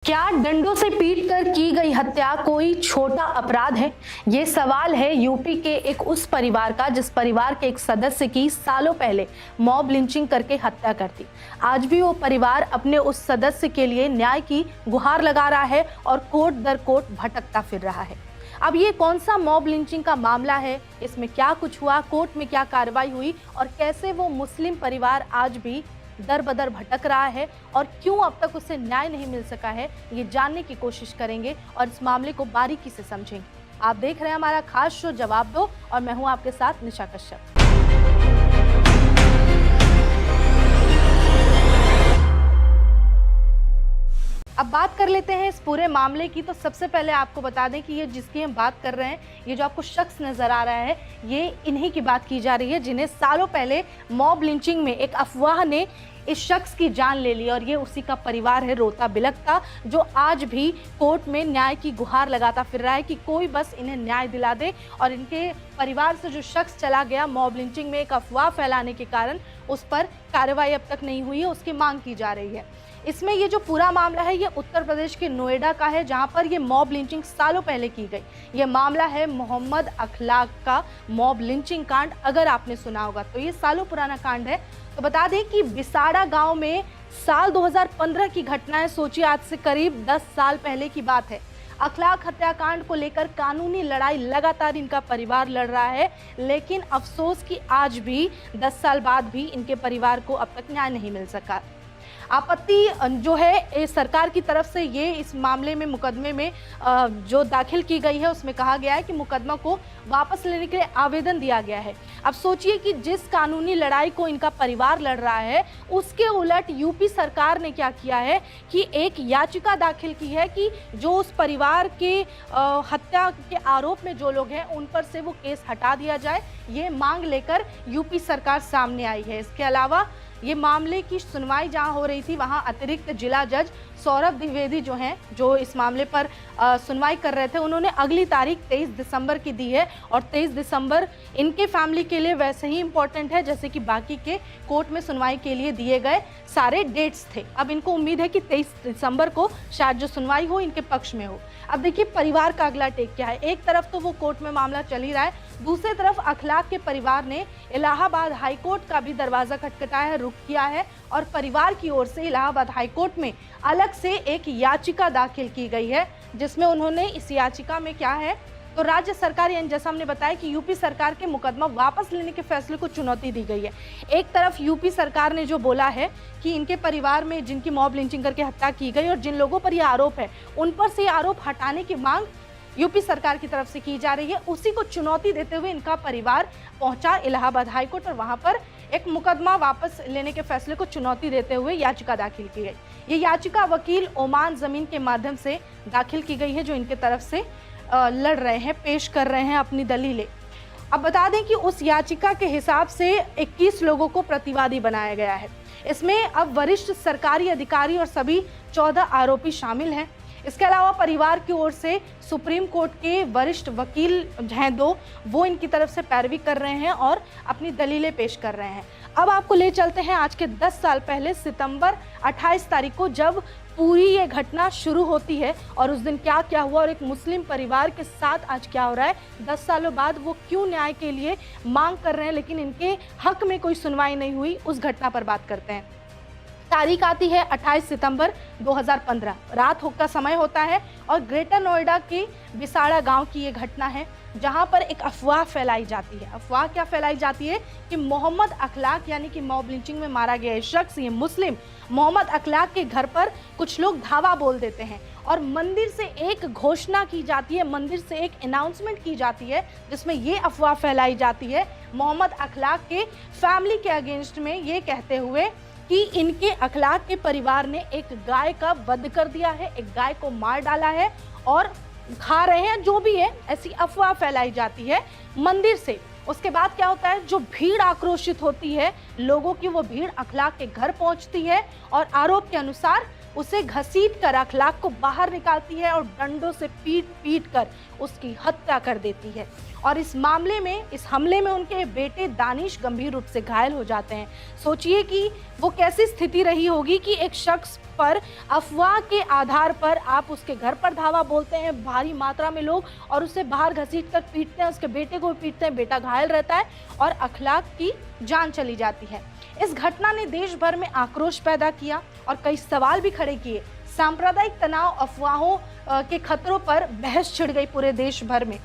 क्या डंडों से पीटकर की गई हत्या कोई छोटा अपराध है? ये सवाल है यूपी के एक उस परिवार का जिस परिवार के एक सदस्य की सालों पहले मॉब लिंचिंग करके हत्या कर दी। आज भी वो परिवार अपने उस सदस्य के लिए न्याय की गुहार लगा रहा है और कोर्ट दर कोर्ट भटकता फिर रहा है। अब ये कौन सा मॉब लिंचिंग का मामला है, इसमें क्या कुछ हुआ, कोर्ट में क्या कार्रवाई हुई और कैसे वो मुस्लिम परिवार आज भी दर बदर भटक रहा है और क्यों अब तक उसे न्याय नहीं मिल सका है, ये जानने की कोशिश करेंगे और इस मामले को बारीकी से समझेंगे। आप देख रहे हैं हमारा खास शो जवाब दो और मैं हूं आपके साथ निशा कश्यप। अब बात कर लेते हैं इस पूरे मामले की। तो सबसे पहले आपको बता दें कि ये जिसकी हम बात कर रहे हैं, ये जो आपको शख्स नजर आ रहा है, ये इन्हीं की बात की जा रही है जिन्हें सालों पहले मॉब लिंचिंग में एक अफवाह ने इस शख्स की जान ले ली और ये उसी का परिवार है, रोता बिलखता, जो आज भी कोर्ट में न्याय की गुहार लगाता फिर रहा है कि कोई बस इन्हें न्याय दिला दे। और इनके परिवार से जो शख्स चला गया मॉब लिंचिंग में एक अफवाह फैलाने के कारण, उस पर कार्रवाई अब तक नहीं हुई है, उसकी मांग की जा रही है। इसमें ये जो पूरा मामला है ये उत्तर प्रदेश के नोएडा का है, जहां पर ये मॉब लिंचिंग सालों पहले की गई। ये मामला है मोहम्मद अखलाक का मॉब लिंचिंग कांड। अगर आपने सुना होगा तो ये सालों पुराना कांड है। तो बता दें कि बिसाड़ा गांव में साल 2015 की घटना है। सोचिए, आज से करीब 10 साल पहले की बात है। अखलाक हत्याकांड को लेकर कानूनी लड़ाई लगातार इनका परिवार लड़ रहा है, लेकिन अफसोस कि आज भी 10 साल बाद भी इनके परिवार को अब तक न्याय नहीं मिल सका। आपत्ति जो है सरकार की तरफ से ये इस मामले में मुकदमे में जो दाखिल की गई है उसमें कहा गया है कि मुकदमा को वापस लेने के लिए आवेदन दिया गया है। अब सोचिए कि जिस कानूनी लड़ाई को इनका परिवार लड़ रहा है, उसके उलट यूपी सरकार ने क्या किया है कि एक याचिका दाखिल की है कि जो उस परिवार के हत्या के आरोप में जो लोग हैं उन पर से वो केस हटा दिया जाए। ये मांग लेकर यूपी सरकार सामने आई है। इसके अलावा ये मामले की सुनवाई जहां हो रही थी, वहां अतिरिक्त जिला जज सौरभ द्विवेदी जो हैं, जो इस मामले पर सुनवाई कर रहे थे, उन्होंने अगली तारीख 23 दिसंबर की दी है। और 23 दिसंबर इनके फैमिली के लिए वैसे ही इम्पोर्टेंट है जैसे कि बाकी के कोर्ट में सुनवाई के लिए दिए गए सारे डेट्स थे। अब इनको उम्मीद है कि 23 दिसंबर को शायद जो सुनवाई हो इनके पक्ष में हो। अब देखिए परिवार का अगला टेक क्या है। एक तरफ तो वो कोर्ट में मामला चल ही रहा है, दूसरी तरफ अखलाक के परिवार ने इलाहाबाद हाईकोर्ट का भी दरवाजा खटखटाया है, रुख किया है और परिवार की ओर से इलाहाबाद हाईकोर्ट में अलग से एक याचिका दाखिल की गई है, जिसमें उन्होंने इस याचिका में क्या है तो राज्य सरकार, यानी जैसा हमने बताया कि यूपी सरकार के मुकदमा वापस लेने के फैसले को चुनौती दी गई है। एक तरफ यूपी सरकार ने जो बोला है कि इनके परिवार में जिनकी मॉब लिंचिंग करके हत्या की गई और जिन लोगों पर यह आरोप है उन पर से आरोप हटाने की मांग यूपी सरकार की तरफ से की जा रही है, उसी को चुनौती देते हुए इनका परिवार पहुंचा इलाहाबाद हाईकोर्ट और वहां पर एक मुकदमा वापस लेने के फैसले को चुनौती देते हुए याचिका दाखिल की गई। ये याचिका वकील ओमान जमीन के माध्यम से दाखिल की गई है, जो इनके तरफ से लड़ रहे हैं, पेश कर रहे हैं अपनी दलीलें। अब बता दें कि उस याचिका के हिसाब से 21 लोगों को प्रतिवादी बनाया गया है। इसमें अब वरिष्ठ सरकारी अधिकारी और सभी 14 आरोपी शामिल हैं। इसके अलावा परिवार की ओर से सुप्रीम कोर्ट के वरिष्ठ वकील हैं दो, वो इनकी तरफ से पैरवी कर रहे हैं और अपनी दलीलें पेश कर रहे हैं। अब आपको ले चलते हैं आज के 10 साल पहले, सितंबर 28 तारीख को, जब पूरी ये घटना शुरू होती है और उस दिन क्या क्या हुआ और एक मुस्लिम परिवार के साथ आज क्या हो रहा है। 10 सालों बाद वो क्यों न्याय के लिए मांग कर रहे हैं लेकिन इनके हक में कोई सुनवाई नहीं हुई, उस घटना पर बात करते हैं। तारीख आती है 28 सितंबर 2015, रात का समय होता है और ग्रेटर नोएडा के बिसाड़ा गांव की ये घटना है, जहां पर एक अफवाह फैलाई जाती है। अफवाह क्या फैलाई जाती है कि मोहम्मद अखलाक, यानी कि मॉब लिंचिंग में मारा गया शख्स, ये मुस्लिम मोहम्मद अखलाक के घर पर कुछ लोग धावा बोल देते हैं और मंदिर से एक घोषणा की जाती है, मंदिर से एक अनाउंसमेंट की जाती है, जिसमें ये अफवाह फैलाई जाती है मोहम्मद अखलाक के फैमिली के अगेंस्ट में, ये कहते हुए कि इनके अखलाक के परिवार ने एक गाय का वध कर दिया है, एक गाय को मार डाला है और खा रहे हैं, जो भी है, ऐसी अफवाह फैलाई जाती है मंदिर से। उसके बाद क्या होता है, जो भीड़ आक्रोशित होती है लोगों की, वो भीड़ अखलाक के घर पहुंचती है और आरोप के अनुसार उसे घसीट कर अखलाक को बाहर निकालती है और डंडों से पीट पीट कर उसकी हत्या कर देती है। और इस हमले में उनके बेटे दानिश गंभीर रूप से घायल हो जाते हैं। सोचिए कि वो कैसी स्थिति रही होगी कि एक शख्स पर अफवाह के आधार पर आप उसके घर पर धावा बोलते हैं, भारी मात्रा में लोग, और उसे बाहर घसीट कर पीटते हैं, उसके बेटे को पीटते हैं, बेटा घायल रहता है और अखलाक की जान चली जाती है। इस घटना ने देश भर में आक्रोश पैदा किया और कई सवाल भी खड़े किए। सांप्रदायिक तनाव, अफवाहों के खतरों पर बहस छिड़ गई पूरे देश भर में।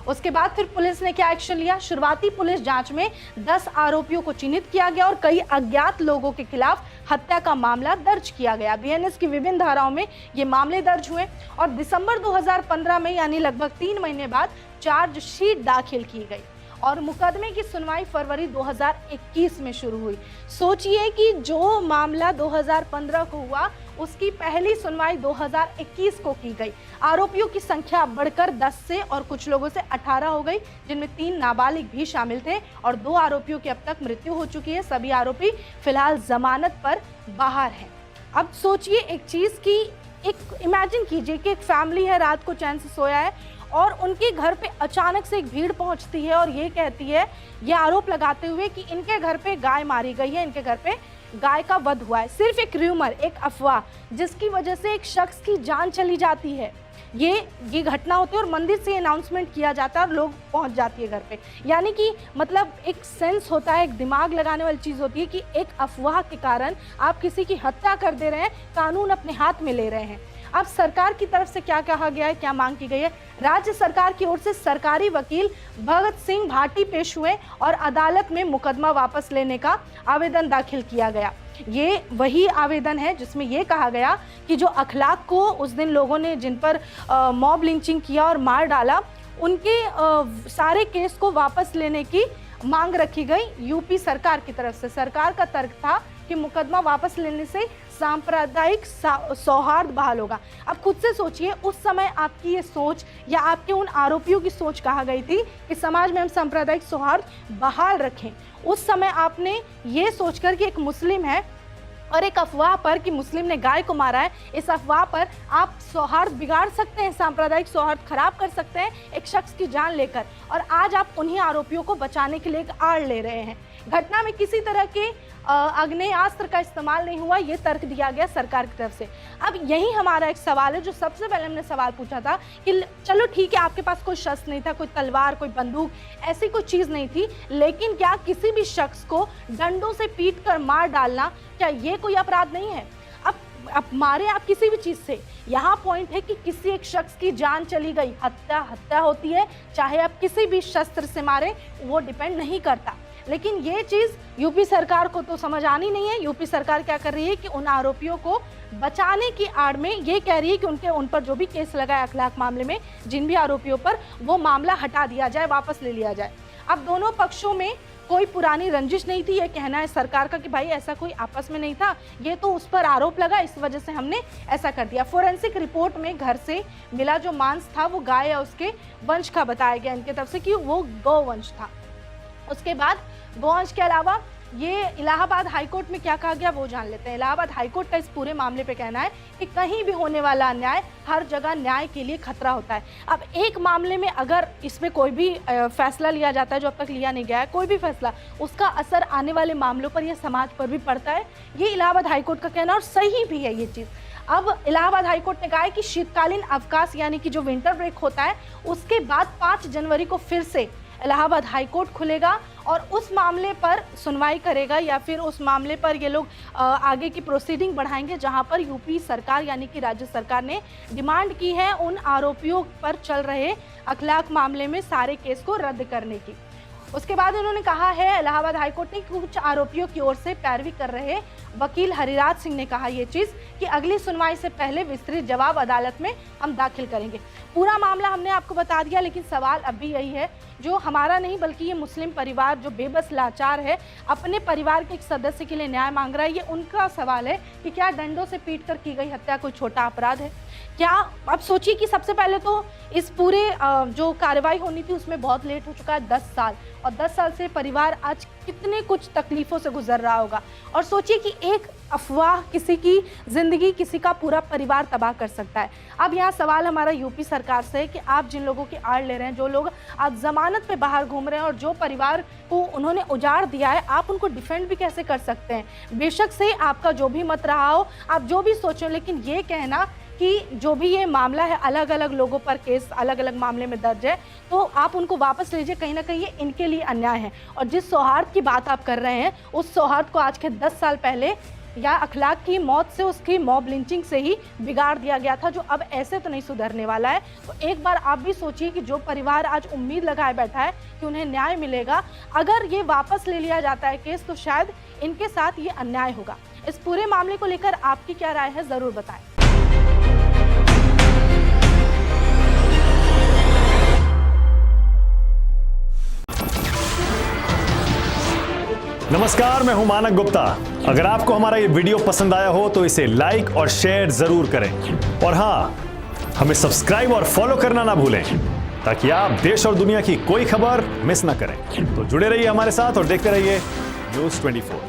उसके बाद फिर पुलिस ने क्या एक्शन लिया? शुरुआती पुलिस जांच में 10 आरोपियों को चिन्हित किया गया और कई अज्ञात लोगों के खिलाफ हत्या का मामला दर्ज किया गया। बीएनएस की विभिन्न धाराओं में ये मामले दर्ज हुए और दिसंबर 2015 में, यानी लगभग 3 महीने बाद, चार्जशीट दाखिल की गई और मुकदमे की सुनवाई फरवरी 2021 में शुरू हुई। सोचिए कि जो मामला 2015 को हुआ, उसकी पहली सुनवाई 2021 को की गई। आरोपियों की संख्या बढ़कर 10 से और कुछ लोगों से 18 हो गई, जिनमें 3 नाबालिग भी शामिल थे और 2 आरोपियों की अब तक मृत्यु हो चुकी है। सभी आरोपी फिलहाल जमानत पर बाहर हैं। अब सोचिए एक चीज़ की, एक इमेजिन कीजिए कि एक फैमिली है, रात को चैन से सोया है और उनके घर पे अचानक से एक भीड़ पहुंचती है और ये कहती है, ये आरोप लगाते हुए कि इनके घर पे गाय मारी गई है, इनके घर पे गाय का वध हुआ है। सिर्फ एक र्यूमर, एक अफवाह, जिसकी वजह से एक शख्स की जान चली जाती है। ये घटना होती है और मंदिर से अनाउंसमेंट किया जाता है और लोग पहुंच जाती है घर पे। यानी कि मतलब एक सेंस होता है, एक दिमाग लगाने वाली चीज़ होती है कि एक अफवाह के कारण आप किसी की हत्या कर दे रहे हैं, कानून अपने हाथ में ले रहे हैं। अब सरकार की तरफ से क्या कहा गया है, क्या मांग की गई है? राज्य सरकार की ओर से सरकारी वकील भगत सिंह भाटी पेश हुए और अदालत में मुकदमा वापस लेने का आवेदन दाखिल किया गया। ये वही आवेदन है जिसमें ये कहा गया कि जो अखलाक को उस दिन लोगों ने, जिन पर मॉब लिंचिंग किया और मार डाला, उनके सारे केस को वापस लेने की मांग रखी गई यूपी सरकार की तरफ से। सरकार का तर्क था कि मुकदमा वापस लेने से सांप्रदायिक सौहार्द बहाल होगा। अब खुद से सोचिए, उस समय आपकी ये सोच या आपके उन आरोपियों की सोच कहा गई थी कि समाज में हम सांप्रदायिक सौहार्द बहाल रखें। उस समय आपने ये सोचकर कि एक मुस्लिम है और एक अफवाह पर कि मुस्लिम ने गाय को मारा है, इस अफवाह पर आप सौहार्द बिगाड़ सकते हैं, सांप्रदायिक सौहार्द खराब कर सकते हैं एक शख्स की जान लेकर, और आज आप उन्हीं आरोपियों को बचाने के लिए एक आड़ ले रहे हैं। घटना में किसी तरह के आग्नेयास्त्र का इस्तेमाल नहीं हुआ, ये तर्क दिया गया सरकार की तरफ से। अब यही हमारा एक सवाल है जो सबसे पहले हमने सवाल पूछा था कि चलो ठीक है, आपके पास कोई शस्त्र नहीं था, कोई तलवार, कोई बंदूक, ऐसी कोई चीज़ नहीं थी, लेकिन क्या किसी भी शख्स को डंडों से पीट कर मार डालना, क्या ये कोई अपराध नहीं है? अब मारे आप किसी भी चीज़ से, यहाँ पॉइंट है कि किसी एक शख्स की जान चली गई, हत्या होती है, चाहे आप किसी भी शस्त्र से मारे, वो डिपेंड नहीं करता। लेकिन ये चीज़ यूपी सरकार को तो समझ आनी नहीं है। यूपी सरकार क्या कर रही है कि उन आरोपियों को बचाने की आड़ में ये कह रही है कि उन पर जो भी केस लगा है अखलाक मामले में, जिन भी आरोपियों पर, वो मामला हटा दिया जाए, वापस ले लिया जाए। अब दोनों पक्षों में कोई पुरानी रंजिश नहीं थी, ये कहना है सरकार का कि भाई ऐसा कोई आपस में नहीं था, ये तो उस पर आरोप लगा, इस वजह से हमने ऐसा कर दिया। फोरेंसिक रिपोर्ट में घर से मिला जो मांस था वो गाय या उसके वंश का बताया गया इनके तरफ से कि वो गौवंश था। उसके बाद गौवंश के अलावा ये इलाहाबाद हाईकोर्ट में क्या कहा गया वो जान लेते हैं। इलाहाबाद हाईकोर्ट का इस पूरे मामले पे कहना है कि कहीं भी होने वाला अन्याय हर जगह न्याय के लिए खतरा होता है। अब एक मामले में अगर इसमें कोई भी फैसला लिया जाता है जो अब तक लिया नहीं गया है, कोई भी फैसला, उसका असर आने वाले मामलों पर या समाज पर भी पड़ता है, ये इलाहाबाद हाईकोर्ट का कहना, और सही भी है ये चीज़। अब इलाहाबाद हाईकोर्ट ने कहा है कि शीतकालीन अवकाश यानी कि जो विंटर ब्रेक होता है, उसके बाद 5 जनवरी को फिर से इलाहाबाद हाईकोर्ट खुलेगा और उस मामले पर सुनवाई करेगा, या फिर उस मामले पर ये लोग आगे की प्रोसीडिंग बढ़ाएंगे, जहां पर यूपी सरकार यानी कि राज्य सरकार ने डिमांड की है उन आरोपियों पर चल रहे अखलाक मामले में सारे केस को रद्द करने की। उसके बाद उन्होंने कहा है, इलाहाबाद हाईकोर्ट ने कुछ आरोपियों की ओर से पैरवी कर रहे वकील हरिराज सिंह ने कहा ये चीज़ कि अगली सुनवाई से पहले विस्तृत जवाब अदालत में हम दाखिल करेंगे। पूरा मामला हमने आपको बता दिया, लेकिन सवाल अब भी यही है जो हमारा नहीं बल्कि ये मुस्लिम परिवार जो बेबस लाचार है, अपने परिवार के एक सदस्य के लिए न्याय मांग रहा है, ये उनका सवाल है कि क्या डंडों से पीट कर की गई हत्या कोई छोटा अपराध है? क्या अब सोचिए कि सबसे पहले तो इस पूरे जो कार्रवाई होनी थी उसमें बहुत लेट हो चुका है, 10 साल, और 10 साल से परिवार आज कितने कुछ तकलीफों से गुजर रहा होगा। और सोचिए कि एक अफवाह किसी की जिंदगी, किसी का पूरा परिवार तबाह कर सकता है। अब यहाँ सवाल हमारा यूपी सरकार से है कि आप जिन लोगों की आड़ ले रहे हैं, जो लोग आज जमानत पे बाहर घूम रहे हैं और जो परिवार को उन्होंने उजाड़ दिया है, आप उनको डिफेंड भी कैसे कर सकते हैं? बेशक से आपका जो भी मत रहा हो, आप जो भी सोचो, लेकिन ये कहना कि जो भी ये मामला है, अलग अलग लोगों पर केस अलग अलग मामले में दर्ज है, तो आप उनको वापस लीजिए, कहीं ना कहीं ये इनके लिए अन्याय है। और जिस सौहार्द की बात आप कर रहे हैं, उस सौहार्द को आज के 10 साल पहले या अखलाक की मौत से, उसकी मॉब लिंचिंग से ही बिगाड़ दिया गया था, जो अब ऐसे तो नहीं सुधरने वाला है। तो एक बार आप भी सोचिए कि जो परिवार आज उम्मीद लगाए बैठा है कि उन्हें न्याय मिलेगा, अगर ये वापस ले लिया जाता है केस, तो शायद इनके साथ ये अन्याय होगा। इस पूरे मामले को लेकर आपकी क्या राय है, ज़रूर बताएं। नमस्कार, मैं हूं मानक गुप्ता। अगर आपको हमारा ये वीडियो पसंद आया हो तो इसे लाइक और शेयर जरूर करें, और हां, हमें सब्सक्राइब और फॉलो करना ना भूलें, ताकि आप देश और दुनिया की कोई खबर मिस ना करें। तो जुड़े रहिए हमारे साथ और देखते रहिए न्यूज़ 24।